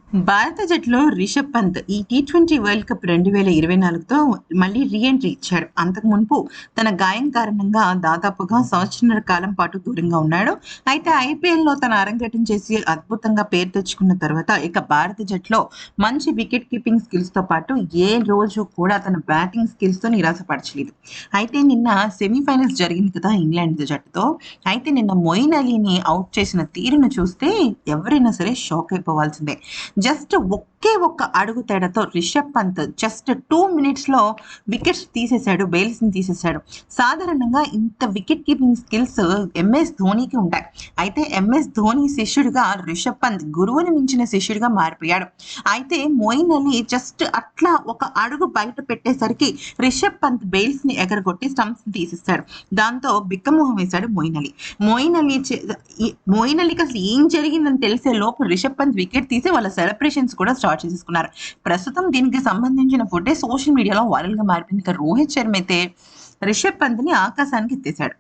భారత జట్టులో రిషబ్ పంత్ ఈ టీ20 వరల్డ్ కప్ 2024తో మళ్ళీ రీ ఎంట్రీ ఇచ్చాడు. అంతకు మునుపు తన గాయం కారణంగా దాదాపుగా సంవత్సరన్నర కాలం పాటు దూరంగా ఉన్నాడు. అయితే ఐపీఎల్‌లో తన అరంగేట్రం చేసి అద్భుతంగా పేరు తెచ్చుకున్న తర్వాత ఇక భారత జట్టులో మంచి వికెట్ కీపింగ్ స్కిల్స్‌తో పాటు ఏ రోజు కూడా తన బ్యాటింగ్ స్కిల్స్‌తో నిరాశపరచలేదు. అయితే నిన్న సెమీఫైనల్స్ జరిగింది కదా ఇంగ్లాండ్ జట్టుతో. అయితే నిన్న మొయిన్ అలీని అవుట్ చేసిన తీరును చూస్తే ఎవరైనా సరే షాక్ అయిపోవాల్సిందే. జస్ట్ ఒకే ఒక్క అడుగు తేడాతో రిషబ్ పంత్ జస్ట్ 2 మినిట్స్‌లో వికెట్స్ తీసేశాడు. బెయిల్స్‌ని తీసేశాడు. సాధారణంగా ఇంత వికెట్ కీపింగ్ స్కిల్స్ ఎంఎస్ ధోనీకి ఉంటాయి. అయితే ఎంఎస్ ధోని శిష్యుడిగా రిషబ్ పంత్ గురువుని మించిన శిష్యుడిగా మారిపోయాడు. అయితే మొయిన్ అలీ జస్ట్ అట్లా ఒక అడుగు బయట పెట్టేసరికి రిషబ్ పంత్ బెయిల్స్‌ని ఎగరగొట్టి స్టంప్స్‌ని తీసేశాడు. దాంతో బిక్కమొహం వేశాడు మొయిన్ అలీ. మొయిన్ అలీకి అసలు ఏం జరిగిందని తెలిసే లోపు రిషబ్ పంత్ వికెట్ తీసి వాళ్ళ సెలబ్రేషన్స్ కూడా స్టార్ట్ చేసేసుకున్నారు. ప్రస్తుతం దీనికి సంబంధించిన ఫుటేజ్ సోషల్ మీడియాలో వైరల్‌గా మారిపోయింది. ఇక రోహిత్ శర్మ అయితే రిషబ్ పంత్‌ని ఆకాశానికి ఎత్తేసాడు.